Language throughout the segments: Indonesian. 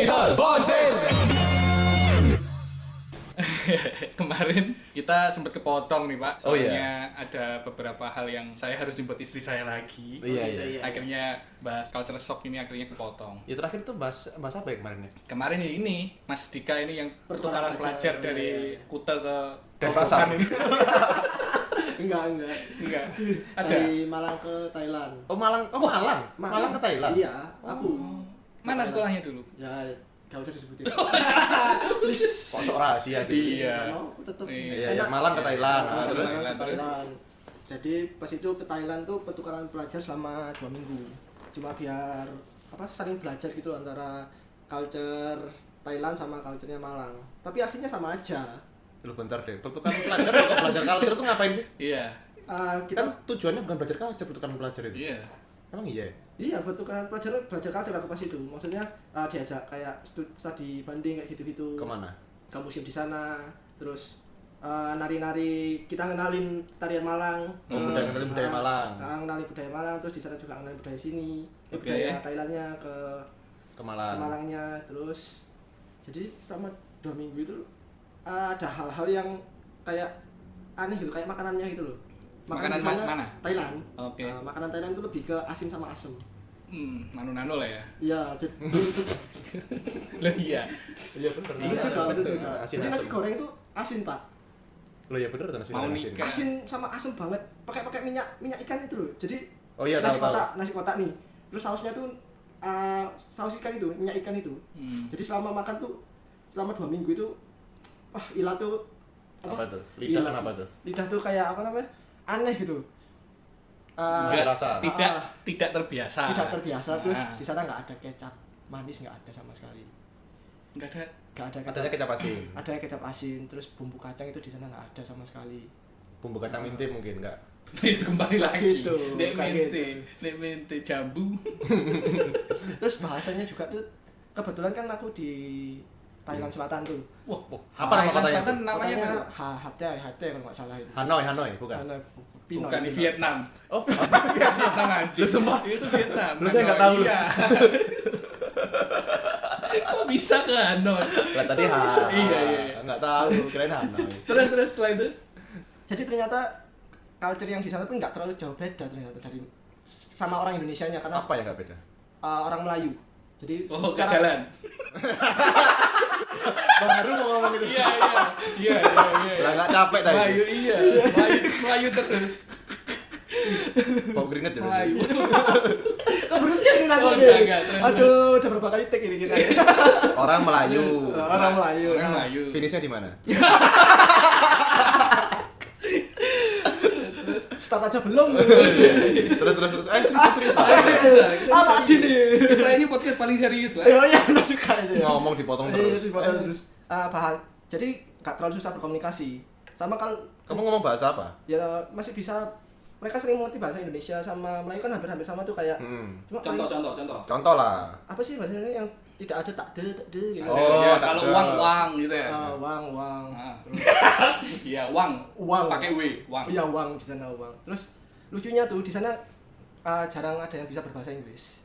Little Bocil. Kemarin kita sempat kepotong nih Pak, Oh, soalnya ada beberapa hal yang saya harus jemput istri saya lagi. Iya. Akhirnya bahas culture shock ini akhirnya kepotong. Ya terakhir tuh bahas apa ya kemarin ya? Kemarin ini Mas Dika ini yang pertukaran pelajar dari Kuta ke Denpasar. Grobogan ini. Enggak. Ada. Dari Malang ke Thailand. Oh Malang ke Thailand. Iya, aku. Mana sekolahnya dulu? Ya, gak usah disebutin. Kok sok rahasia gitu. Iya. Mau tetep Iya, enak. Malang ke Thailand. Malang Terus ke terus? Thailand. Jadi pas itu ke Thailand tuh pertukaran pelajar selama 2 minggu. Cuma biar saling belajar gitu antara culture Thailand sama culture-nya Malang. Tapi aslinya sama aja. lu bentar deh. Pertukaran pelajar kok belajar culture tuh ngapain sih? Iya. Kita Kan tujuannya bukan belajar culture, pertukaran pelajar itu. Iya. Emang iya? iya pertukaran pelajar culture aku pas itu. Maksudnya diajak kayak studi banding kayak gitu-gitu. Kemana? Ke museum di sana, terus nari-nari, kita ngenalin tarian Malang. Ngenalin budaya Malang. Ngenalin budaya Malang, terus di sana juga ngenalin budaya sini. Oke. Budaya Thailandnya ke Malang. Malangnya, terus jadi selama 2 minggu itu ada hal-hal yang kayak aneh gitu, kayak makanannya gitu loh. Makanan di sana mana? Thailand. Oke. Makanan Thailand itu lebih ke asin sama asem. Nano-nano lah ya. Iya, jadi Lah iya. Iya bener. itu juga, betul. itu juga. Asin, Jadi nasi asem. goreng itu asin, Pak. Lo ya bener tuh nasi Mau goreng nikah. Asin sama asem banget. Pakai minyak ikan itu loh. Jadi Oh iya, nasi tahu. kotak nih. Terus sausnya tuh saus ikan itu, minyak ikan itu. Jadi selama makan tuh selama 2 minggu itu ilah tuh Apa tuh? Lidah Ilah. kenapa tuh? Lidah tuh kayak aneh gitu. Nggak rasa. Tidak terbiasa. Tidak terbiasa, terus Nah. di sana nggak ada kecap manis, nggak ada sama sekali. Enggak ada. Nggak ada Adanya kecap asin. Ada kecap asin, terus bumbu kacang itu di sana nggak ada sama sekali. Bumbu kacang minti mungkin enggak? Kembali lagi. Gitu, Nek kayak mente, gitu. nek mente jambu. Terus bahasanya juga tuh kebetulan kan aku di Thailand Selatan tuh. Wah, Apa nama kotanya Selatan tuh? namanya Kotanya apa? Hatay kalau nggak salah itu. Hanoi bukan? Pinoy, Bukan di Pinoy. Vietnam. Oh, Vietnam anjing. Lu sumpah? Itu Vietnam. Lu saya nggak tahu. Iya. Kok bisa ke Hanoi? lah tadi Kok bisa? Iya. Enggak tahu, kirain Hanoi. Terus setelah itu Jadi ternyata culture yang di sana pun nggak terlalu jauh beda ternyata dari sama orang Indonesianya karena Apa yang enggak beda? orang Melayu. Jadi ke jalan. Baru mau ngomong itu. Iya. Lah enggak capek tadi. Melayu iya. Melayu terus. Bau keringet ya. Melayu. keburu siang nih nanti. Oh, enggak, terus. Aduh, udah berapa kali take ini kita. Orang Melayu. Orang Melayu. Orang Nah, Melayu. Finishnya di mana? start aja belum. Terus. Serius. Tadi nih. Kita ini podcast paling serius lah. Oh iya, benar juga itu. Ngomong dipotong terus. Terus. Jadi nggak terlalu susah berkomunikasi. Sama kalau Kamu ngomong bahasa apa? ya masih bisa, mereka sering mengerti bahasa Indonesia sama Melayu kan hampir sama tuh kayak. Cuma paling- Contoh. Contoh lah. apa sih bahasa Indonesia yang tidak ada tak de gitu. Oh, Ya, tak kalau ada. uang gitu ya. Wang. Nah, terus. Iya, uang. Uang. Pakai W, uang. Iya, uang di sana uang. Terus lucunya tuh di sana jarang ada yang bisa berbahasa Inggris.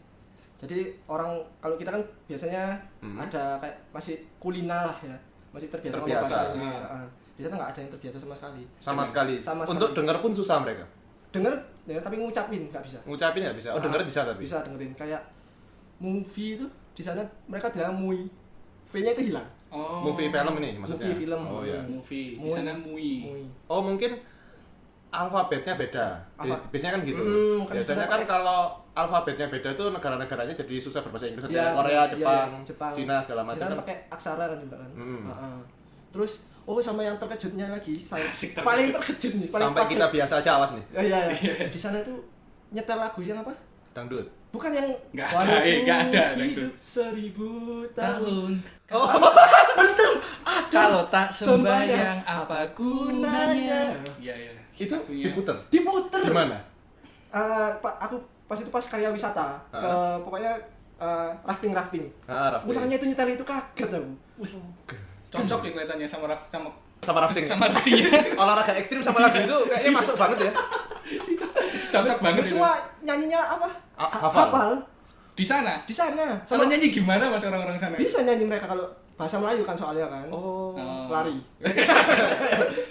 Jadi orang kalau kita kan biasanya ada kayak masih kulina lah ya, masih terbiasa ngomong Terbiasa. bahasa Inggris. Di sana nggak ada yang terbiasa sama sekali. Sama sekali. Sama Untuk sekali. dengar pun susah mereka. Denger tapi ngucapin nggak bisa. Ngucapin nggak bisa. Oh, dengar bisa tapi. Bisa dengerin kayak movie itu di sana mereka bilang mui. V-nya itu hilang. Oh. Movie film ini maksudnya. Movie film. Oh iya. Movie. Di Mui. sana mui. Mui. Oh, mungkin alfabetnya beda. Biasanya kan gitu. Kan Biasanya di sana kan pakai- kalau alfabetnya beda tuh negara-negaranya jadi susah berbahasa Inggris. Iya, Korea, iya, Jepang, Jepang, Cina segala Di macam sana kan. pakai aksara kan juga kan. Mm. Terus sama yang terkejutnya lagi saya Asik, terkejut. paling terkejut nih, paling Sampai kita biasa aja awas nih. Iya. Di sana tuh nyetel lagu yang apa? Dangdut. Bukan yang Nggak ada, nggak ada, hidup 1000 tahun. Oh. Bener. Kalau tak sembahyang apa gunanya? Iya. Itu Lagunya. diputer. Diputer. Di mana? Aku pas itu pas karya wisata ke pokoknya rafting. Rafting. Mulanya itu nyetel itu kaget aku. Cocok ya kelihatannya sama Sama rafting. sama artinya. Olahraga ekstrim sama lagu itu kayaknya masuk banget ya. Cocok banget itu. Semua nyanyinya apa? Hafal. Di sana. Di sana. Kalau Sama nyanyi gimana Mas orang-orang sana? bisa nyanyi mereka kalau bahasa Melayu kan soalnya kan. Oh. Lari.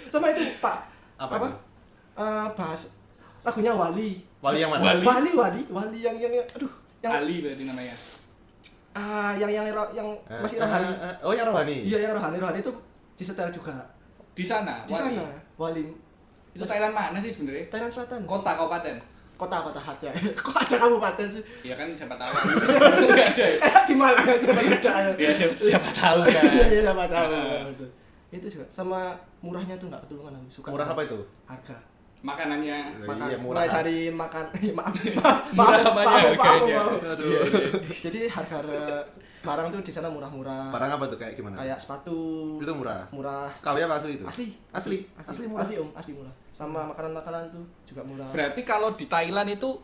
Sama itu Pak. Apa itu? Bahas lagunya Wali. Wali yang mana? Wali yang aduh, yang Ali berarti namanya. yang masih rohani. Oh, yang rohani. Iya, yang rohani itu disetel juga. Di sana. Di sana, Wali. Itu Thailand mana sih sebenarnya? Thailand Selatan. Kota kabupaten. Kota Hatay. Kok ada kabupaten sih? Ya kan siapa tahu. Enggak ada. Ya? Kayak di Malang aja ada. Ya siapa tahu kan. Iya, siapa tahu. Betul. Itu juga sama murahnya tuh enggak ketulungan aku suka. Murah apa itu? Harga. Makanannya. Iya, murah. Mulai dari makan maaf. Murah apanya harganya? Aduh. Iya. Jadi harga barang tuh di sana murah-murah. Barang apa tuh kayak gimana? Kayak sepatu. Itu murah. Murah. KW apa asli itu? Asli murah. Asli murah. Sama makanan-makanan tuh juga murah. Berarti kalau di Thailand itu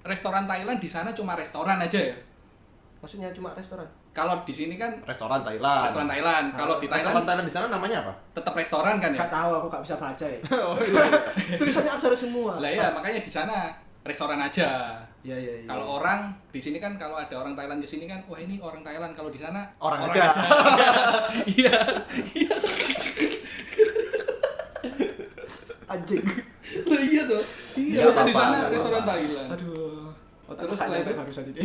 restoran Thailand di sana cuma restoran aja ya? Maksudnya cuma restoran? Kalau di sini kan Restoran Thailand. restoran Thailand. Kalau di Restoran Thailand Thailand di sana namanya apa? tetap restoran kan ya? Gak tahu, aku gak bisa baca ya. Oh iya. Tulisannya aksara semua. Lah ya, makanya di sana restoran aja. Iya. Kalau orang di sini kan kalau ada orang Thailand di sini kan, wah ini orang Thailand. Kalau di sana Orang aja. Iya. Iya. Anjing. Loh iya tuh. Iya, Biasa di apa-apa, sana apa-apa. restoran Thailand. Aduh. Terus setelah itu barusan ini.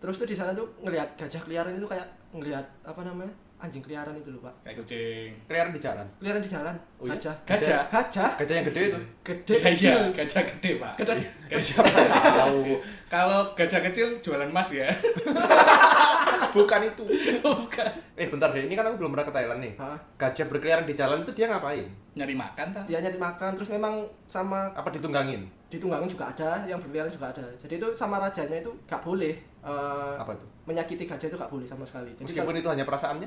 Terus tuh di sana tuh ngelihat gajah keliaran itu kayak ngelihat apa namanya? Anjing keliaran itu loh, Pak. kayak kucing. Keliaran di jalan. Keliaran di jalan. Oh iya? Gajah. Gajah? Gajah yang gede itu. Gede Iya, kecil. gajah gede, Pak. Gajah. Tahu. Kalau gajah kecil jualan emas ya. Bukan itu. Bukan. Bentar deh, ini kan aku belum pernah ke Thailand nih. Hah? Gajah berkeliaran di jalan itu dia ngapain? Nyari makan tah? Dia nyari makan terus memang sama Apa ditunggangin? ditunggangin juga ada, yang berkeliaran juga ada. Jadi itu sama rajanya itu gak boleh Apa itu? menyakiti gajah itu gak boleh sama sekali. Jadi Meskipun itu hanya perasaannya?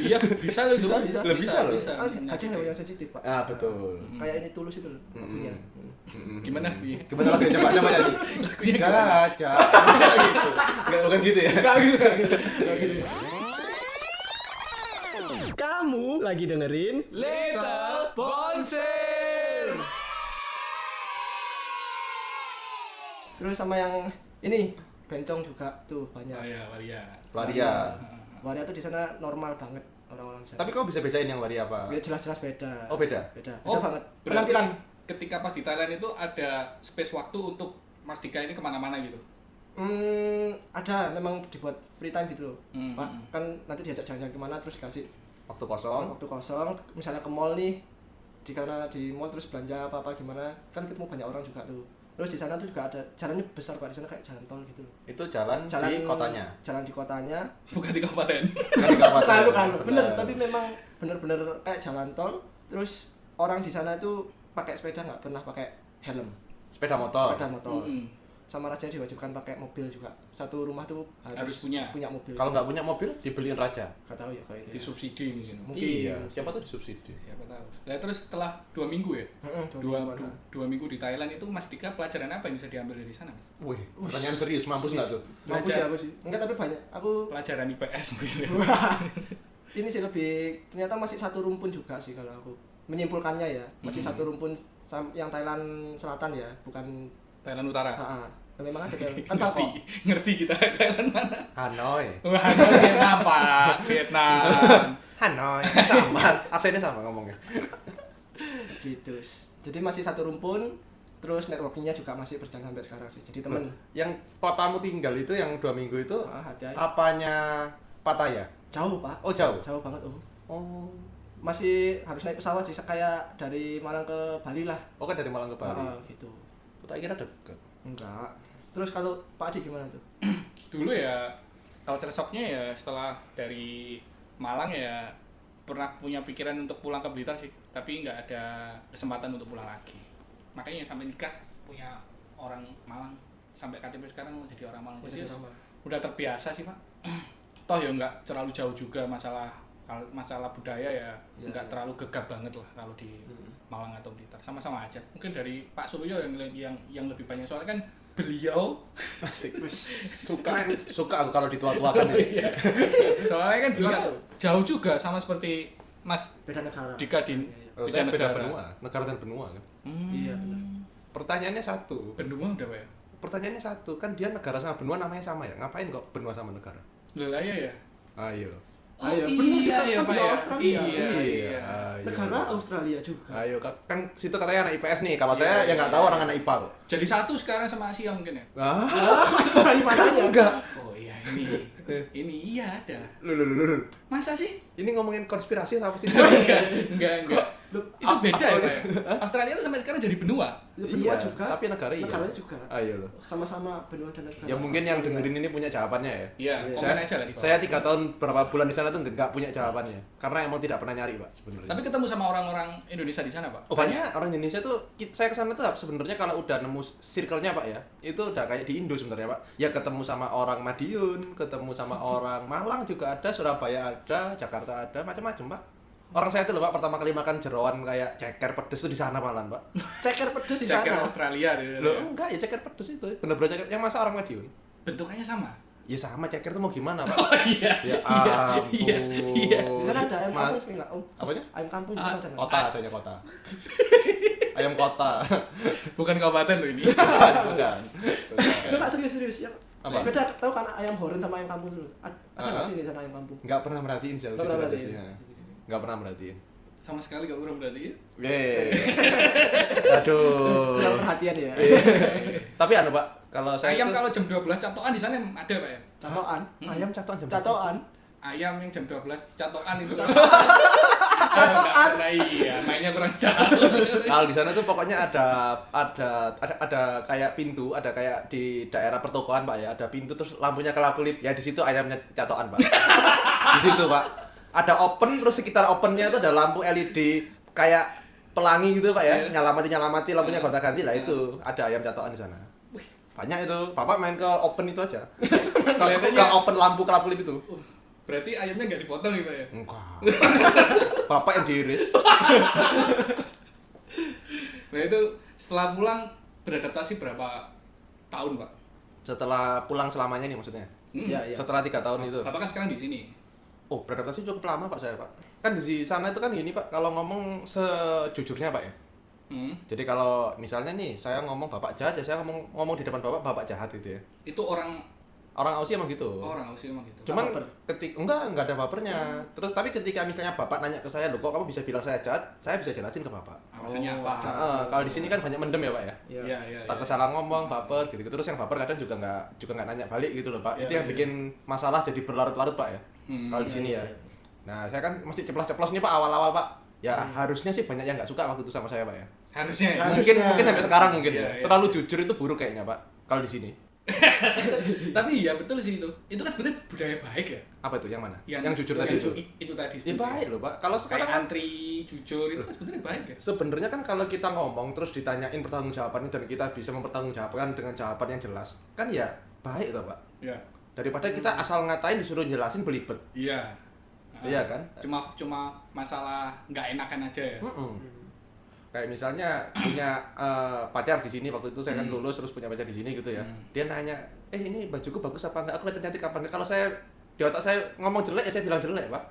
Iya, bisa loh itu. Bisa. Lah, bisa loh. Gajah hewan yang sensitif, Pak. Betul. Kayak ini tulus itu loh lagunya. Gimana Bi? Gimana lagi coba nyanyi? Lagunya gimana? Gajah. Gitu. Enggak bukan gitu ya? Gak gitu. Kamu lagi dengerin Little Bonsir. terus sama yang ini bencong juga tuh banyak. Oh iya, Waria. Waria. Waria tuh di sana normal banget orang-orang sana. Tapi kau bisa bedain yang waria apa? Ya jelas-jelas beda. Oh beda? Beda Oh, banget. berarti Penampilan. ketika pas di Thailand itu ada space waktu untuk Mas Dika ini kemana-mana gitu? Ada memang dibuat free time gitu loh. Hmm, Pak, kan nanti diajak jalan-jalan kemana terus dikasih Waktu kosong. waktu kosong, misalnya ke mall nih, jika di mall terus belanja apa-apa gimana, kan ketemu banyak orang juga tuh. Terus di sana tuh juga ada jalannya besar Pak, di sana kayak jalan tol gitu loh. Itu jalan di kotanya. Jalan di kotanya. Bukan di kabupaten. Bukan di kabupaten. Bukan, bener, tapi memang bener-bener kayak jalan tol. Terus orang di sana tuh pakai sepeda nggak pernah pakai helm. Sepeda motor. Sepeda motor. Mm-mm. Sama raja diwajibkan pakai mobil juga. Satu rumah tuh Harus punya mobil. Kalau nggak punya mobil dibeliin raja. nggak tahu ya kalau itu. disubsidi mungkin. Mungkin. Iya. Siapa tuh disubsidi? Siapa tahu. Nah, terus setelah 2 minggu ya? Dua minggu di Thailand itu Mas Dika pelajaran apa yang bisa diambil dari sana, Mas? Wih, pertanyaan serius, mampus nggak tuh? Mampus ya aku sih. Enggak, tapi banyak. Aku Pelajaran IPS mungkin. Ya. ini sih lebih ternyata masih satu rumpun juga sih kalau aku menyimpulkannya ya. Masih satu rumpun yang Thailand Selatan ya, bukan Thailand Utara. Heeh. Memang ada kan Bangkok. Ngerti kita Thailand mana? Hanoi. Wah, Vietnam, Pak. Vietnam. Hanoi. Sama, aksennya sama ngomongnya. Gitu. Jadi masih satu rumpun, terus networkingnya juga masih berjalan sampai sekarang sih. Jadi temen Yang kotamu tinggal itu yang 2 minggu itu ada apanya Pattaya? jauh Pak. Oh jauh. Jauh banget Oh. Masih harus naik pesawat sih kayak dari Malang ke Bali lah. Oh kan dari Malang ke Bali. Gitu. Tak kira deket. Enggak. Terus kalau Pak Adi gimana tuh? Dulu ya culture shocknya ya setelah dari Malang ya pernah punya pikiran untuk pulang ke Blitar sih, tapi nggak ada kesempatan untuk pulang lagi. Makanya sampai nikah punya orang Malang, sampai KTP sekarang mau jadi orang Malang. Jadi udah terbiasa sih Pak. Toh ya nggak terlalu jauh juga masalah budaya ya nggak terlalu gegap banget lah kalau di Malang atau Blitar, sama-sama aja. Mungkin dari Pak Suryo yang lebih banyak soalnya kan beliau Asik. Suka aku kalau ditua-tuakan ya. Soalnya kan beliau jauh juga sama seperti Mas Beda negara. Dika di Saya beda benua, negara dan benua kan. Iya benar. Pertanyaannya satu. Benua udah Pak ya? Pertanyaannya satu, kan dia negara sama benua namanya sama ya. Ngapain kok benua sama negara? Lah ya. Ayo. Oh Ayo, iya ya benua Pak ya. Australia. Iya. Ayo. Negara Australia juga. Ayo, kan situ katanya anak IPS nih. Kalau saya ya nggak tahu orang anak IPA kok. Jadi satu sekarang sama Asia mungkin ya? Ah, Dari mananya? enggak. Oh iya ini iya ada. Lu. Masa sih? Ini ngomongin konspirasi apa sih? Enggak. Itu beda ya Pak ya? Australia itu sampai sekarang jadi benua. Ya, benua Iya, juga. tapi negara iya. Negaranya juga. Ayo lo. Sama-sama benua dan negara. Ya mungkin yang Australia. dengerin ini punya jawabannya ya. Iya, Iya. komen aja lah di bawah. Saya 3 tahun berapa bulan di sana tuh nggak punya jawabannya. Karena emang tidak pernah nyari, Pak, sebenarnya. Tapi ketemu sama orang-orang Indonesia di sana, Pak? Oh, banyak orang Indonesia tuh saya kesana tuh sebenarnya kalau udah nemu circle-nya Pak ya, itu udah kayak di Indo sebenarnya Pak. Ya ketemu sama orang Madiun, ketemu sama orang Malang juga ada, Surabaya ada, Jakarta ada, macam-macam Pak. Orang saya tuh loh Pak pertama kali makan jeroan kayak ceker pedes tuh di sana malan Pak. Ceker pedes di Ceker sana. Australia gitu. Loh enggak ya ceker pedes itu, bener-bener ceker yang masa orang Madiun. Bentukannya sama. Ya sama ceker tuh mau gimana Pak? Oh iya. Ya Iya. ampun. Di sana ada ayam Ma- kampung sih enggak, Om? Apanya? Ayam kampung juga ada. nggak? Kota adanya kota. Ayam kota. Bukan kabupaten loh ini. Bukan. Lu enggak serius-serius ya? Apa? Beda tahu kan ayam horen sama ayam kampung dulu. Ada nggak Ah. sih di sana ayam kampung? Enggak pernah merhatiin sih. Nggak pernah merhatiin. Enggak pernah merhatiin. Sama sekali gak kurang berarti ya. Aduh. Kurang perhatian ya. Tapi anu Pak, kalau saya Ayam itu- kalau jam 12 catokan di sana ada, Pak ya? Catokan. ayam catokan jam Catokan. Ayam yang jam 12 catokan itu. Catokan. Nah, iya, mainnya kurang jauh. Kalau di sana tuh pokoknya ada kayak pintu, ada kayak di daerah pertokoan Pak ya, ada pintu terus lampunya kelap-kelip. Ya di situ ayamnya catokan Pak. Di situ Pak. Ada open terus sekitar opennya itu ada lampu LED kayak pelangi gitu Pak ya, Iya. nyalamati lampunya gonta-ganti lah itu. Ada ayam catokan di sana. Banyak itu. Bapak main ke open itu aja. Ke open lampu kelap-kelip itu. Berarti ayamnya nggak dipotong ya, Pak ya? Enggak. Bapak yang diiris. Nah itu setelah pulang beradaptasi berapa tahun, Pak? Setelah pulang selamanya nih maksudnya. Iya, iya. Setelah 3 tahun itu. Bapak kan sekarang di sini. Oh, beradaptasi cukup lama Pak saya Pak. Kan di sana itu kan gini Pak, kalau ngomong sejujurnya Pak ya. Jadi kalau misalnya nih saya ngomong Bapak jahat ya saya ngomong di depan Bapak jahat gitu ya. Itu orang Aussie emang gitu. orang Aussie emang gitu. Cuman baper. enggak ada bapernya. Terus tapi ketika misalnya Bapak nanya ke saya, "Loh, kok kamu bisa bilang saya jahat?" Saya bisa jelasin ke Bapak. Alasannya Oh, apa? Nah, kalau di sini kan banyak mendem ya Pak ya. Iya. Iya, iya. Takut salah ngomong, baper gitu. Terus yang baper kadang juga nggak nanya balik gitu loh Pak. Iya, Itu yang iya. bikin masalah jadi berlarut-larut Pak ya. Kalau di sini ya. Nah, saya kan mesti ceplos-ceplos nih Pak awal-awal Pak. Ya harusnya sih banyak yang nggak suka waktu itu sama saya Pak ya. Harusnya ya. Mungkin sampai sekarang mungkin Iya, ya. iya. Terlalu jujur itu buruk kayaknya Pak. Kalau di sini. Tapi iya betul sih itu. Itu kan sebenarnya budaya baik ya. Apa itu yang mana? Yang jujur tadi itu. Itu tadi. Ya baik loh Pak. Kalau Kayak sekarang kan antri jujur itu kan sebenarnya baik ya. sebenarnya kan kalau kita ngomong terus ditanyain pertanggungjawabannya dan kita bisa mempertanggungjawabkan dengan jawaban yang jelas, kan ya baik loh Pak. Iya. Daripada kita asal ngatain disuruh jelasin belibet. Iya. Iya kan? Cuma masalah nggak enakan aja ya. Kayak misalnya punya pacar di sini waktu itu saya kan lulus terus punya pacar di sini gitu ya. Dia nanya, ini bajuku bagus apa enggak? Aku kelihatan cantik apa enggak? Kalau saya di otak saya ngomong jelek ya saya bilang jelek Pak.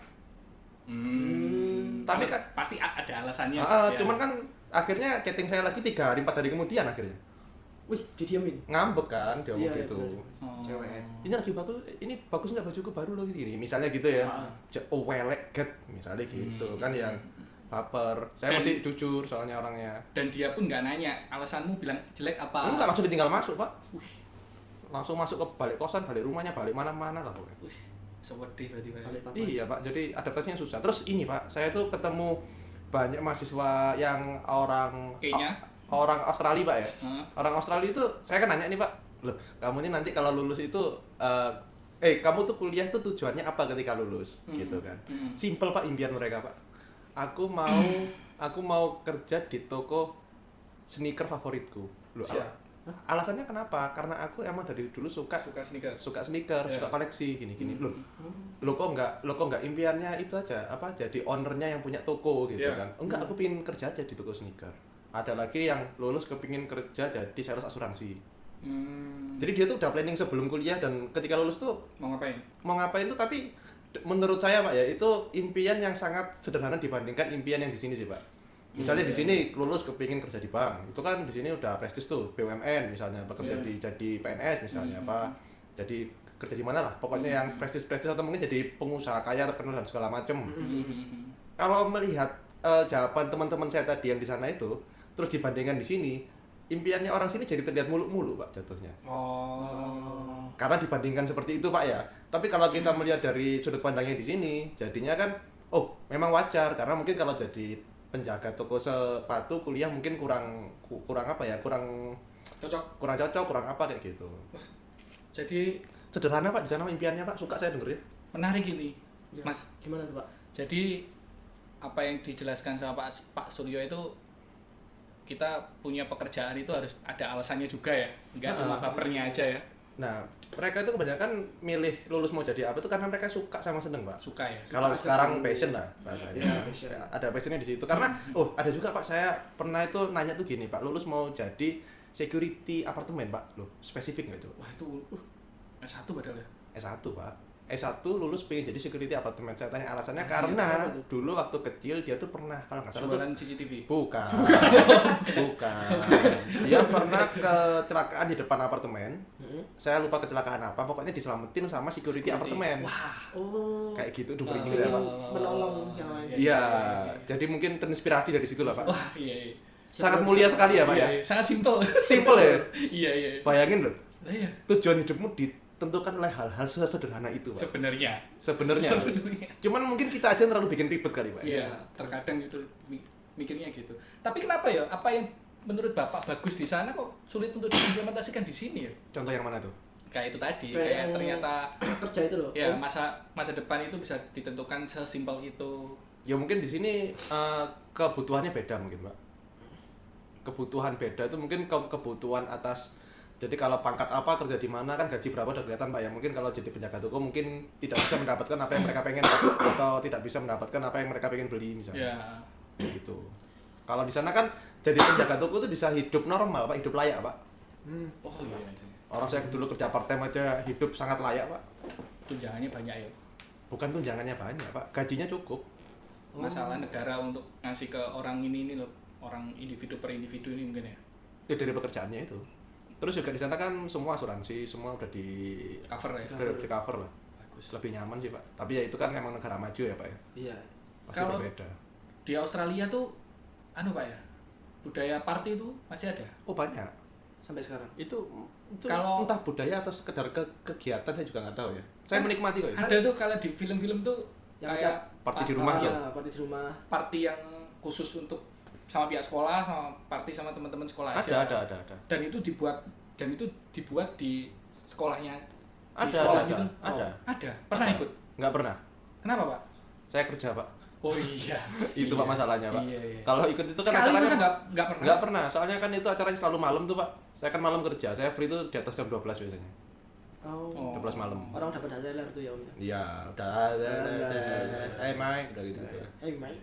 Tapi Tapi kan pasti ada alasannya. Ya. cuman kan akhirnya chatting saya lagi 3 hari 4 hari kemudian akhirnya Wih, didiemin. ngambek kan dia ngomong Iya, gitu. bener. Oh. Cewek. Ini lagi bagus, ini bagus nggak bajuku baru loh gini. Misalnya gitu ya. Oh welek get misalnya gitu kan yang baper. Saya Dan- masih jujur soalnya orangnya. Dan dia pun nggak nanya alasanmu bilang jelek apa. Enggak langsung ditinggal masuk Pak. Langsung masuk ke balik kosan, balik rumahnya, balik mana-mana lah pokoknya. Wih, sewedih berarti Pak. Balik papan. Iya Pak, jadi adaptasinya susah. Terus ini Pak, saya tuh ketemu banyak mahasiswa yang Kayaknya? orang Australia Pak ya. Heeh. Orang Australia itu saya kan nanya nih Pak, loh kamu ini nanti kalau lulus itu kamu tuh kuliah tuh tujuannya apa ketika lulus gitu kan. Simple Pak impian mereka Pak. Aku mau kerja di toko sneaker favoritku. Loh, Siap. alasannya kenapa? Karena aku emang dari dulu suka sneaker. sneaker, Ya. suka koleksi gini-gini. Lo kok enggak impiannya itu aja apa jadi ownernya yang punya toko gitu Ya. kan. Enggak, aku pingin kerja aja di toko sneaker. Ada lagi yang lulus kepingin kerja jadi sales asuransi. Jadi dia tuh udah planning sebelum kuliah dan ketika lulus tuh Mau ngapain? mau ngapain tuh, tapi menurut saya Pak ya itu impian yang sangat sederhana dibandingkan impian yang di sini sih Pak. Misalnya di sini lulus kepingin kerja di bank, itu kan di sini udah prestis tuh, BUMN misalnya, bekerja jadi PNS misalnya, apa, jadi kerja di mana lah, pokoknya yang prestis-prestis atau mungkin jadi pengusaha kaya terkenal dan segala macem. Kalau melihat jawaban teman-teman saya tadi yang di sana itu, terus dibandingkan di sini, impiannya orang sini jadi terlihat muluk-muluk Pak jatuhnya. Karena dibandingkan seperti itu Pak ya. Tapi kalau kita melihat dari sudut pandangnya di sini, jadinya kan, oh memang wajar karena mungkin kalau jadi penjaga toko sepatu kuliah mungkin kurang apa ya, kurang cocok, kurang apa kayak gitu. Jadi Sederhana Pak di sana impiannya Pak, suka saya dengerin. menarik ini, Ya, Mas. gimana tuh Pak? Jadi apa yang dijelaskan sama Pak Suryo itu, kita punya pekerjaan itu harus ada alasannya juga ya, nggak cuma bapernya aja ya. Nah, mereka itu kebanyakan milih lulus mau jadi apa itu karena mereka suka sama seneng Pak. Suka ya. Kalau aja sekarang dulu. passion lah bahasanya. Iya, passion. Ada passionnya di situ. Karena ada juga Pak, saya pernah itu nanya tuh gini Pak, lulus mau jadi security apartemen Pak. Loh, spesifik nggak tuh? Wah itu S1 padahal ya. S1 Pak. S1 lulus pengen jadi security apartemen. Saya tanya alasannya Alasannya karena apa tuh? dulu waktu kecil dia tuh pernah kalau nggak salah tuh Jualan CCTV. bukan. Dia pernah kecelakaan di depan apartemen. Saya lupa kecelakaan apa, pokoknya diselamatin sama security apartemen. Oh, Kayak gitu tuh Ah. ya Pak. menolong yang lain. Iya, jadi mungkin terinspirasi dari situ lah Pak. Wah iya. Sangat mulia sekali ya Pak ya. Iya, sangat simpel. Simple ya. Iya. Bayangin loh, Lah iya. tujuan hidupmu ditentukan oleh hal-hal sesederhana itu Pak. Sebenarnya. Sebenarnya. Cuman mungkin kita aja yang terlalu bikin ribet kali Pak. Iya, terkadang gitu mikirnya gitu. Tapi kenapa ya? Apa yang menurut Bapak bagus di sana kok sulit untuk diimplementasikan di sini ya? Contoh yang mana tuh? Kayak itu tadi, Kayak kayak yang ternyata kerja itu loh. ya masa depan itu bisa ditentukan sesimpel itu. Ya mungkin di sini kebutuhannya beda mungkin Pak. Kebutuhan beda itu mungkin kebutuhan atas. Jadi kalau pangkat apa, kerja di mana, kan gaji berapa udah kelihatan Pak ya. Mungkin kalau jadi penjaga toko mungkin tidak bisa mendapatkan apa yang mereka pengen Pak. Atau tidak bisa mendapatkan apa yang mereka pengen beli misalnya. Ya. Gitu. Kalau di sana kan jadi penjaga toko itu bisa hidup normal Pak, hidup layak Pak. Oh iya sih. Orang saya dulu kerja part time aja hidup sangat layak Pak. Tunjangannya banyak ya. Bukan tunjangannya banyak Pak, gajinya cukup. Masalah negara untuk ngasih ke orang ini loh, orang individu per individu ini mungkin ya. Itu dari pekerjaannya itu. Terus juga di sana kan semua asuransi semua udah Cover ya. udah di cover lah. Bagus. Lebih nyaman sih Pak. Tapi ya itu kan emang negara maju ya Pak ya. Iya. Pasti Kalau- berbeda. Di Australia tuh Pak ya. Budaya party itu masih ada. Oh banyak. Sampai sekarang. Itu Kalau- entah budaya atau sekedar kegiatan saya juga nggak tahu ya. Saya Kan menikmati kok ya. Ada tuh kalau di film-film tuh Yang kayak party di rumah ya? Party di rumah. party yang khusus untuk sama pihak sekolah, sama party sama teman-teman sekolah Ada, aja. ada. Dan itu dibuat di sekolahnya. Di Ada, sekolah ada, gitu. ada. Ada. Pernah Ada. ikut? Nggak pernah. Kenapa, Pak? Saya kerja Pak. Oh iya. Itu Pak masalahnya Pak. Iya. Kalau ikut itu kan Sekali acaranya- masa nggak pernah? Nggak pernah, soalnya kan itu acaranya selalu malam tuh Pak. Saya kan malam kerja, saya free tuh di atas jam 12 biasanya. Oh. 12 malam. Orang udah pada teler tuh ya Om. Iya, udah Mike, udah gitu. Mike.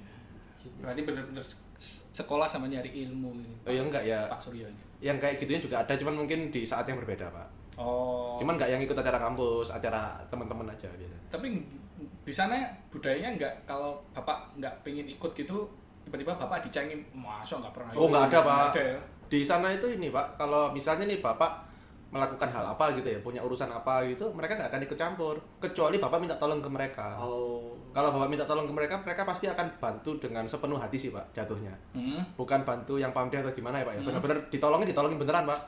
Berarti benar-benar sekolah sama nyari ilmu ini. Oh ya enggak ya. Pak Suryo ini. Yang kayak gitunya juga ada, cuman mungkin di saat yang berbeda Pak. Oh. Cuman nggak yang ikut acara kampus, acara teman-teman aja biasanya. Tapi di sana budayanya nggak, kalau Bapak nggak pengen ikut gitu, tiba-tiba Bapak dicengin, masa nggak pernah Oh ikut?" nggak ada Pak. Nggak ada ya. Di sana itu ini Pak, kalau misalnya nih Bapak melakukan hal apa gitu ya, punya urusan apa gitu, mereka nggak akan ikut campur, kecuali Bapak minta tolong ke mereka. Oh. Kalau Bapak minta tolong ke mereka, mereka pasti akan bantu dengan sepenuh hati sih Pak, jatuhnya. Bukan bantu yang pamrih atau gimana ya Pak ya, benar-benar ditolongin beneran Pak.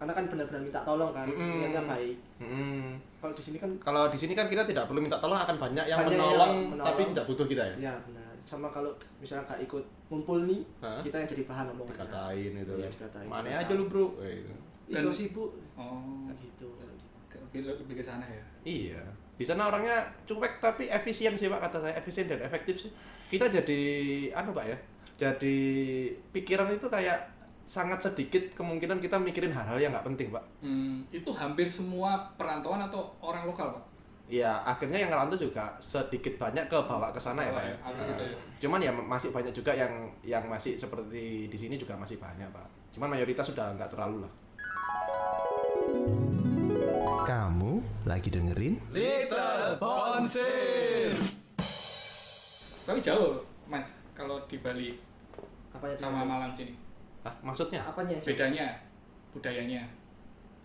Karena kan benar-benar minta tolong kan, niatnya baik. Kalau di sini kan Kalau di sini kan kita tidak perlu minta tolong, akan banyak yang Banyak yang menolong, menolong. tapi tidak butuh kita ya. ya benar. Sama kalau misalnya nggak ikut ngumpul nih, Hah? kita yang jadi bahan omongan. Dikatain itu. Iya, kan. dikatain. Mana Dikatain. aja lu bro. Gitu. Iso sibuk. Oh. Gitu. Lebih ke sana ya. Iya. Di sana orangnya cuek tapi efisien sih Pak, kata saya, efisien dan efektif sih. Kita jadi Pak ya. Jadi pikiran itu kayak sangat sedikit kemungkinan kita mikirin hal-hal yang nggak penting Pak. Itu hampir semua perantauan atau orang lokal, Pak? Ya akhirnya yang ngerantau juga sedikit banyak ke bawa ke sana ya Pak ya. Harus itu ya. Cuman ya masih banyak juga yang masih seperti di sini juga masih banyak Pak. Cuman mayoritas sudah nggak terlalu lah. Kamu lagi dengerin? Little Bonsir. Tapi jauh, Mas, kalau di Bali. Apanya sama Malang sini? Ah, maksudnya? Apanya yang Bedanya, budayanya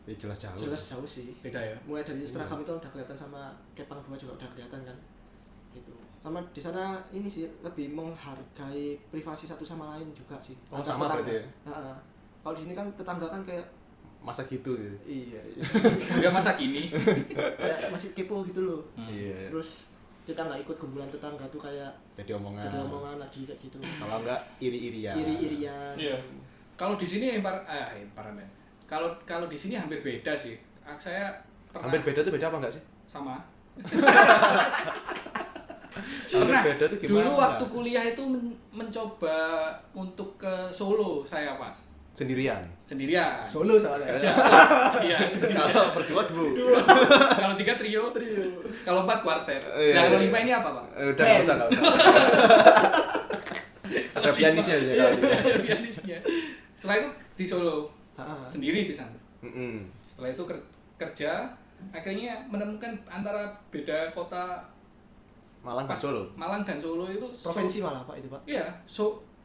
Ya jelas jauh. jelas jauh sih. beda ya. Mulai dari seragam itu udah kelihatan, sama kepang dua juga udah kelihatan kan. Gitu. Sama di sana ini sih lebih menghargai privasi satu sama lain juga sih. Oh, Antar sama tetangga. berarti ya? Heeh. Kalau di sini kan tetangga kan kayak Masa gitu gitu. iya, Enggak masa kini. kayak masih kepo gitu loh. Iya. Terus kita nggak ikut kumpulan tetangga tuh kayak Jadi omongan. jadi omongan lagi kayak gitu. Kalau enggak iri-irian. Iri-irian. Iya. Kalau di sini imparan ya. Kalau di sini hampir beda sih. Saya pernah Hampir beda tuh beda apa enggak sih? sama. Hampir Pernah. beda tuh gimana? Dulu waktu kuliah itu mencoba untuk ke Solo saya pas Sendirian. sendirian. Solo soalnya. Kerja. Iya, sendirian. Kalau berdua duo. Kalau 3 trio, kalau 4 kuartet. Iya. Nah, kalau 5 ini apa, Pak? Udah enggak usah, enggak usah. Ada pianisnya aja kali. Ada pianisnya. Setelah itu di Solo Heeh. sendiri di sana. Heeh. Setelah itu kerja, akhirnya menemukan antara beda kota Malang ke Solo. Malang dan Solo itu Provinsi malah Pak itu Pak. Iya,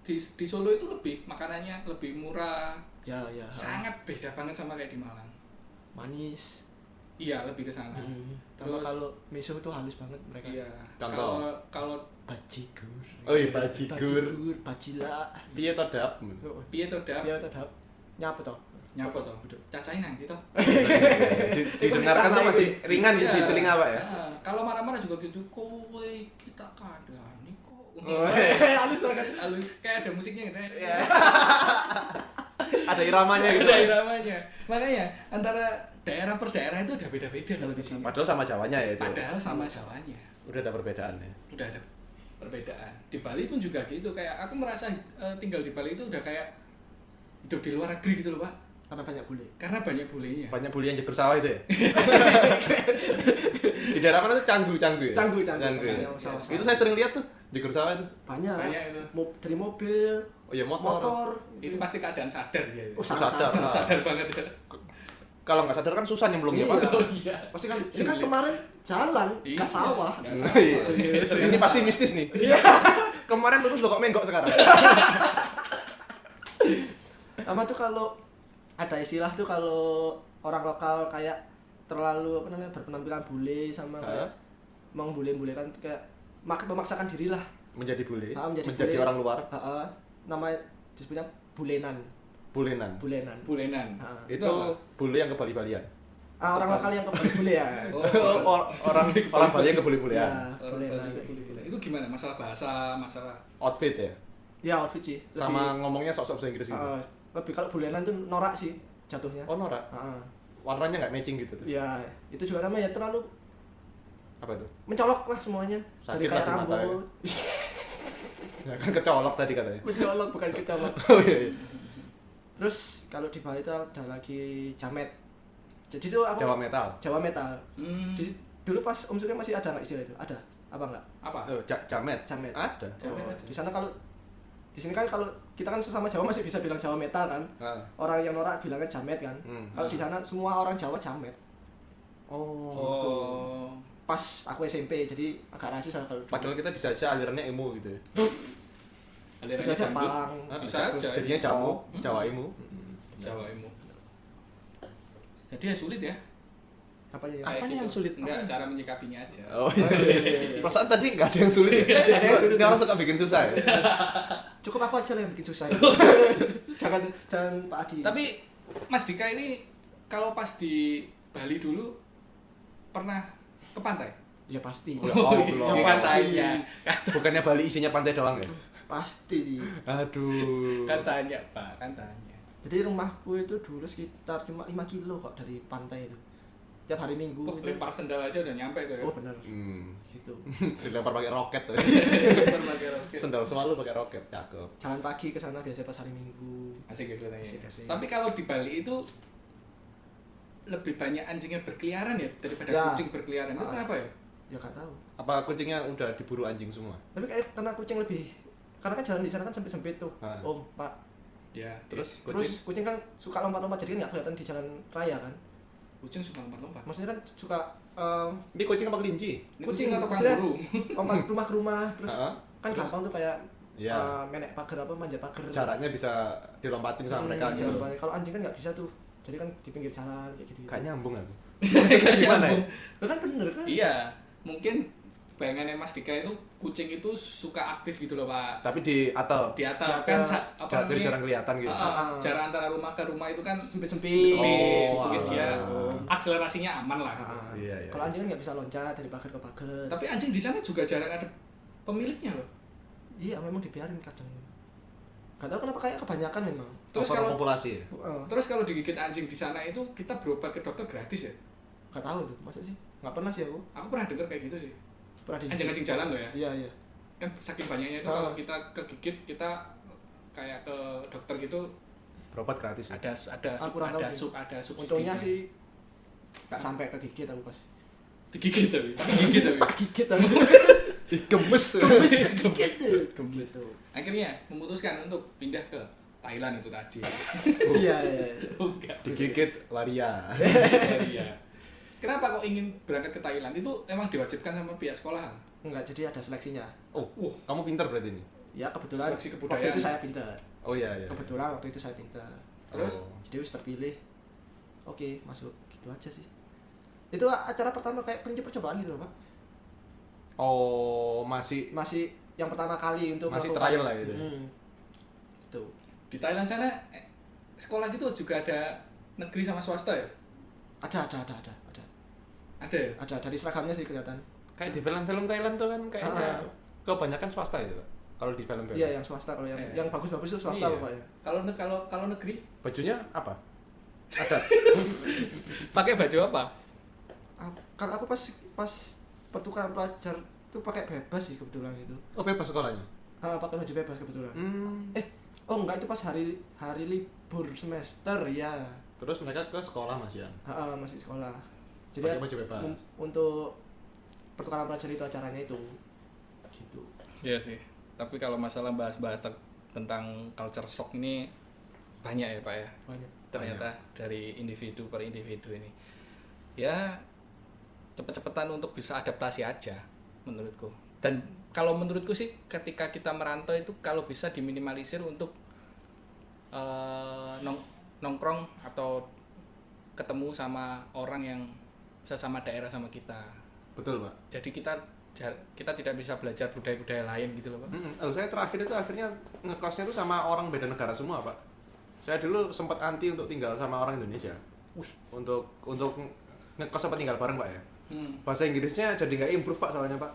di Solo itu lebih makanannya lebih murah. Ya ya. Sangat beda banget sama kayak di Malang. Manis. Iya, lebih ke sana. Terus Terus kalau miso itu halus banget mereka. iya. Contoh. Kalau Bajigur. Oh iya, bajigur. Bajila. Piye to dap? piye to dap Ya tetap nyapa toh. nyapa to? Cacain nanti to. Didengarkan tuh masih ringan Iya. di telinga Pak ya. Nah, kalau marah-marah juga gitu, kowe kita kadani kok. Halus banget. Halus, kayak ada musiknya gitu. Iya. Ada iramanya gitu. Ada iramanya. Makanya antara daerah per daerah itu udah beda-beda kalau di sini. Padahal sama Jawanya ya itu. Padahal sama Jawanya. Udah ada perbedaan ya. Udah ada perbedaan. Di Bali pun juga gitu, kayak aku merasa tinggal di Bali itu udah kayak hidup di luar negeri gitu loh, Pak. Karena banyak bule. Karena banyak bulenya. Banyak buli yang jegur sawah itu ya. Di daerah mana tuh Canggu ya? Canggu. ya? Yang sawah-sawah. Itu saya sering lihat tuh jegur sawah itu. Banyak. Banyak itu. Dari mobil, Oh iya motor. Itu pasti keadaan sadar dia. Oh, sadar. sadar. Sadar banget. Kalau nggak sadar kan susah nyemplungnya Iya. Pak. Oh iya. Pasti kan ini kan kemarin jalan, Iya, nggak sawah. nggak Iya. sawah. Ini pasti mistis nih. Kemarin lurus lo kok menggok sekarang. Sama tuh kalau ada istilah tuh kalau orang lokal kayak terlalu apa namanya berpenampilan bule sama kayak mengbule-bulekan kayak memaksakan diri lah. Menjadi bule. Menjadi Menjadi bule. orang luar. Nama disebutnya bulenan. Bulenan. Bulenan. Itu bule yang ke Bali-Balian. Orang lokal yang kebalik bule ya. Orang Bali yang ke Bali-Balian. Ya, Orang bulenan. Bali. Itu gimana? Masalah bahasa, masalah Outfit ya. Ya outfit sih. Sama ngomongnya sok-sok bahasa Inggris gitu. Lebih kalau bulenan tuh norak sih jatuhnya. Oh norak. Warnanya nggak matching gitu tuh. Ya, itu juga namanya terlalu Apa itu? mencolok lah semuanya. Dari Sakit kayak lah di mata rambut. Ya, kan kecolok tadi katanya. Mencolok bukan kecolok. Oh iya. Terus kalau di Bali itu ada lagi jamet. Jadi itu aku Jawa metal. Jawa metal. Hmm. Dulu pas Om Surya masih ada nggak istilah itu? Ada apa nggak? Apa? Oh, jamet. Jamet. Ada. Jamet Oh, ada. di sana kalau di sini kan kalau kita kan sesama Jawa masih bisa bilang Jawa metal kan. Orang yang norak bilangnya jamet kan. Kalau di sana semua orang Jawa jamet. Oh. Pas aku SMP jadi agak rasis lah kalau dulu. Padahal kita bisa aja alirannya emo gitu ya. Bisa aja pang. Bisa Terus aja. jadinya jamu, Jawa emo. Jawa Emo. Jadi ya sulit ya. Apanya ya? Kayak Apanya gitu. yang sulit? Enggak, cara menyikapinya aja. Oh iya. Perasaan tadi nggak ada yang sulit ya. Nggak ada yang sulit. Nggak orang suka bikin susah ya. Cukup aku aja lah yang bikin susah. jangan Pak Adi. Tapi Mas Dika ini kalau pas di Bali dulu pernah ke pantai? Ya pasti. Ya Allah. Yang pantainya. Bukannya Bali isinya pantai doang ya? Pasti. Aduh. Katanya, Pak, katanya. Jadi rumahku itu dulu sekitar cuma 5 kilo kok dari pantai itu. Tiap hari Minggu Kok itu. lempar sendal aja udah nyampe tuh ya. Oh bener. Gitu. Dilempar pakai roket tuh. Lempar pakai roket. Sendal selalu pakai roket, cakep. Jalan pagi ke sana biasanya pas hari Minggu. Asik gitu katanya. Asik. Tapi kalau di Bali itu lebih banyak anjingnya berkeliaran ya daripada Ya. kucing berkeliaran. Itu kenapa ya? Ya gak tahu. Apa kucingnya udah diburu anjing semua? Tapi kayak karena kucing lebih karena kan jalan di sana kan sempit-sempit tuh. Ah. Pak. Ya, Terus Terus kucing kan suka lompat-lompat jadi kan nggak kelihatan di jalan raya kan. kucing suka lompat-lompat. Maksudnya kan suka ini kucing apa kelinci? Ini Kucing, kucing atau maksudnya- kanguru? lompat rumah ke rumah terus Heeh. kan gampang tuh kayak Iya. menek pagar apa manjat pagar. Jaraknya bisa dilompatin sama mereka gitu. jalan. Kalau anjing kan nggak bisa tuh. Jadi kan di pinggir jalan kayak gitu. Gak nyambung aku. Maksudnya gimana ya? Itu kan bener kan? Iya, mungkin bayangannya Mas Dika itu kucing itu suka aktif gitu loh Pak. Tapi di atap. Di atas Jaga- kan Jadi jarang kelihatan gitu. jarak antara rumah ke rumah itu kan Sempit-sempit. gitu Oh, dia alah. akselerasinya aman lah. Iya, iya. Kalau anjing kan nggak bisa loncat dari pagar ke pagar. Tapi anjing di sana juga jarang ada pemiliknya loh. Iya memang dibiarin kadang. Gak tahu kenapa kayak kebanyakan memang. Terus Over kalau populasi. terus kalau digigit anjing di sana itu kita berobat ke dokter gratis ya? Gak tahu tuh, masa sih? Gak pernah sih aku. Aku pernah dengar kayak gitu sih. Pernah di Anjing-anjing jalan loh ya. Iya, iya. Kan saking banyaknya itu Ah. kalau kita kegigit kita kayak ke dokter gitu Berobat gratis. ada Aku kurang tahu sih. ada subsidi. Untungnya sih gak sampai ke gigit aku pas. digigit tapi gigit tapi. Gigit aku. Gemes. Gigit tuh. Gemes. Akhirnya memutuskan untuk pindah ke Thailand itu tadi. Iya, iya. Bukan. Digigit waria. Iya. Kenapa kok ingin berangkat ke Thailand? Itu emang diwajibkan sama pihak sekolah? Enggak, jadi ada seleksinya. Oh, kamu pinter berarti ini. Ya kebetulan Seleksi waktu kebudayaan. itu saya pintar. Oh iya iya. Kebetulan waktu itu saya pintar. Terus? Oh. Jadi wis terpilih. Oke, masuk. Gitu aja sih. Itu acara pertama kayak kelinci percobaan gitu loh, Pak. Oh, masih Masih yang pertama kali untuk Masih melakukan- trial lah itu. Gitu. Di Thailand sana sekolah gitu juga ada negeri sama swasta ya? Ada. Ada ya? Ada dari seragamnya sih kelihatan. kayak di film-film Thailand tuh kan kayaknya Ah. kebanyakan swasta itu, Pak. Kalau di film-film. Iya, yang swasta kalau yang bagus-bagus itu swasta Iya. pokoknya. Kalau negeri Bajunya apa? Ada. pakai baju apa? Kalau aku pas pertukaran pelajar itu pakai bebas sih kebetulan itu. Oh, bebas sekolahnya. Pakai baju bebas kebetulan. Hmm. Oh enggak, itu pas hari libur semester ya. Terus mereka ke sekolah Mas ya. Masih sekolah. Jadi Pakai baju bebas. untuk pertukaran pelajar itu acaranya itu gitu. Iya sih. Tapi kalau masalah bahas-bahas tentang culture shock ini banyak ya Pak ya. Banyak. Ternyata dari individu per individu ini. Ya cepet-cepetan untuk bisa adaptasi aja menurutku. Dan kalau menurutku sih ketika kita merantau itu kalau bisa diminimalisir untuk nongkrong atau ketemu sama orang yang sesama daerah sama kita. Betul, Pak. Jadi kita tidak bisa belajar budaya-budaya lain gitu loh Pak. Saya terakhir itu akhirnya ngekosnya itu sama orang beda negara semua, Pak. Saya dulu sempat anti untuk tinggal sama orang Indonesia. Untuk ngekos sempat tinggal bareng, Pak ya. Bahasa Inggrisnya jadi nggak improve, Pak, soalnya, Pak.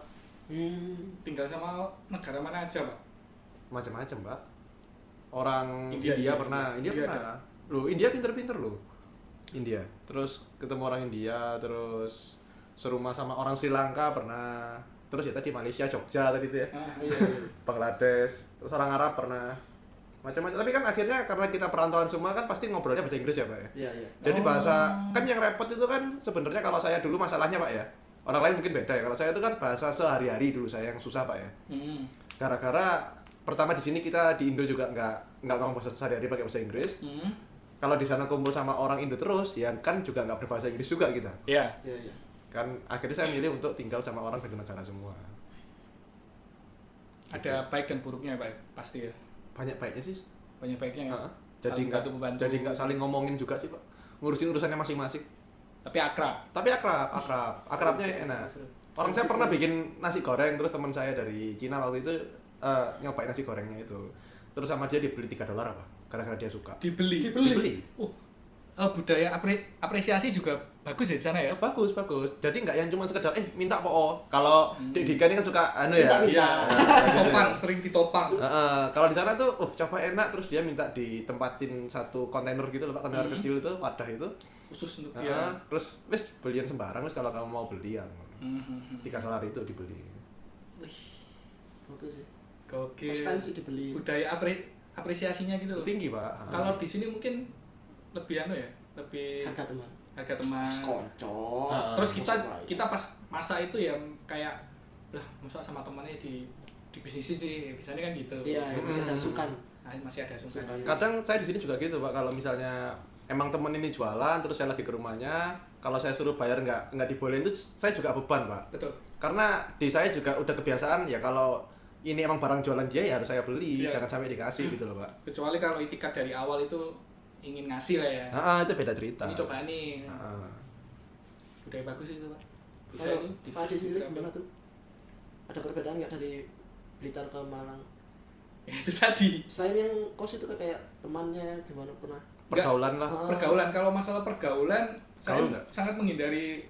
Tinggal sama negara mana aja Pak? Macam-macam, Pak. Orang India pernah. India Pernah. Loh, India pinter-pinter loh. India. Terus ketemu orang India, terus serumah sama orang Sri Lanka pernah. Terus ya tadi Malaysia, Jogja tadi itu ya. Iya. Bangladesh, terus orang Arab pernah. Macam-macam. Tapi kan akhirnya karena kita perantauan semua kan pasti ngobrolnya bahasa Inggris ya, Pak ya. Iya, iya. Jadi bahasa kan yang repot itu kan sebenarnya kalau saya dulu masalahnya, Pak ya. Orang lain mungkin beda ya. Kalau saya itu kan bahasa sehari-hari dulu saya yang susah, Pak ya. Gara-gara pertama di sini kita di Indo juga nggak ngomong bahasa sehari-hari pakai bahasa Inggris. Kalau di sana kumpul sama orang Indo terus, ya kan juga nggak berbahasa Inggris juga kita. Iya. Iya. Kan akhirnya saya milih untuk tinggal sama orang beda negara semua. Ada baik dan buruknya Pak, pasti ya. Banyak baiknya sih. Banyak baiknya ya. Jadi Saling nggak bantu-bantu. jadi nggak saling ngomongin juga sih, Pak. Ngurusin urusannya masing-masing. Tapi akrab. Tapi akrabnya enak. Orang saya pernah bikin nasi goreng, terus teman saya dari Cina waktu itu nyobain nasi gorengnya itu. Terus sama dia dibeli $3 apa? Gara-gara dia suka. Dibeli. Budaya apresiasi juga bagus ya di sana ya. Bagus. Jadi nggak yang cuma sekedar minta po. Kalau Dika ini kan suka ya. Iya. Ditopang, sering ditopang. Kalau di sana tuh coba enak, terus dia minta ditempatin satu kontainer gitu loh, Pak, kontainer kecil itu, wadah itu. Khusus untuk dia. Terus wis belian sembarang wis kalau kamu mau belian. $3 itu dibeli. Oke sih. Gokil. First time sih dibeli. Budaya apresiasinya gitu loh. Tinggi, Pak. Kalau di sini mungkin lebih lebih harga teman. Konco. Terus kita pas masa itu ya kayak lah masa sama temannya di bisnis sih biasanya kan gitu. Iya, masih ada sukan. Masih ada sukan. Kadang saya di sini juga gitu, Pak. Kalau misalnya emang temen ini jualan, terus saya lagi ke rumahnya, kalau saya suruh bayar nggak dibolehin itu saya juga beban, Pak. Betul. Karena di saya juga udah kebiasaan ya kalau ini emang barang jualan dia ya harus saya beli, Iya. jangan sampai dikasih gitu loh, Pak. Kecuali kalau itikat dari awal itu ingin ngasih lah ya. Itu beda cerita. Ini cobaan nih. Heeh. Budaya bagus itu, Pak. Bisa Kalau itu Pak Adi sendiri diterapin. gimana tuh? Ada perbedaan nggak dari Blitar ke Malang? Itu tadi. Selain yang kos itu kayak temannya gimana pernah? Pergaulan lah. Pergaulan, kalau masalah pergaulan saya Gaul nggak? sangat menghindari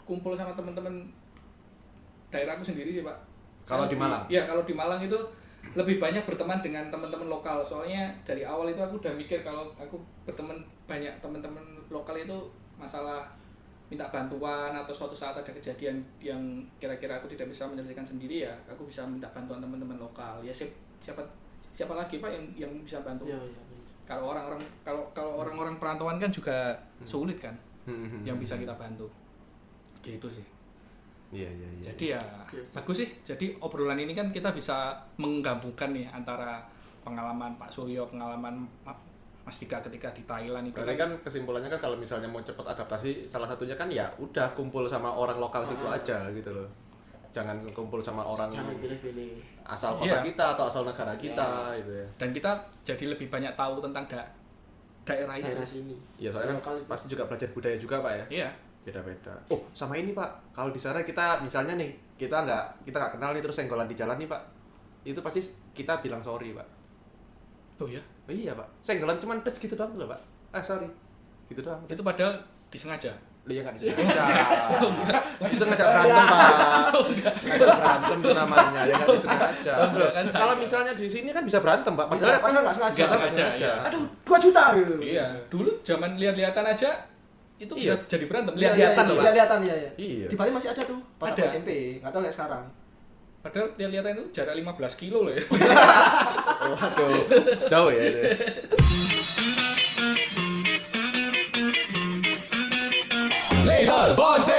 kumpul sama teman-teman daerahku sendiri sih, Pak. Kalau Saya di Malang? Iya, kalau di Malang itu lebih banyak berteman dengan teman-teman lokal. Soalnya dari awal itu aku udah mikir kalau aku berteman banyak teman-teman lokal itu masalah minta bantuan atau suatu saat ada kejadian yang kira-kira aku tidak bisa menyelesaikan sendiri, ya aku bisa minta bantuan teman-teman lokal. Ya siapa lagi, Pak, yang bisa bantu? Iya, iya. Kalau orang-orang perantauan kan juga sulit kan yang bisa kita bantu. Gitu sih. Iya. Jadi ya bagus sih. Jadi obrolan ini kan kita bisa menggabungkan nih antara pengalaman Pak Suryo, pengalaman Mas Dika ketika di Thailand itu. Berarti kan kesimpulannya kan kalau misalnya mau cepat adaptasi, salah satunya kan ya udah kumpul sama orang lokal situ aja gitu loh. Jangan kumpul sama orang Jangan pilih-pilih. asal kota Iya. kita atau asal negara kita gitu ya. Dan kita jadi lebih banyak tahu tentang daerah itu. Daerah sini. Iya, soalnya Lokal kan itu. pasti juga belajar budaya juga, Pak ya. Iya. Beda-beda. Oh, sama ini, Pak. Kalau di sana kita misalnya nih, kita nggak kenal nih terus senggolan di jalan nih, Pak. Itu pasti kita bilang sorry, Pak. Oh ya. Oh, iya, Pak. Senggolan cuman des gitu doang loh, Pak. Sorry. Gitu doang. Itu padahal disengaja. Lu ya nggak disengaja. Itu ngajak berantem, Pak. Ngajak berantem itu namanya, ya nggak disengaja. Kalau misalnya di sini kan bisa berantem, Pak. Bisa, padahal nggak sengaja. Nggak sengaja, iya. Aduh, 2 juta gitu. Iya. Dulu zaman lihat-lihatan aja itu bisa Iya. jadi berantem. Iya, Lihat-lihatan iya, loh, Pak. lihat-lihatan ya. Iya. Di Bali masih ada tuh, pas Ada. aku SMP. Nggak tahu lihat sekarang. Padahal lihat-lihatan itu jarak 15 kilo loh ya. Waduh, jauh ya itu. Label Bonze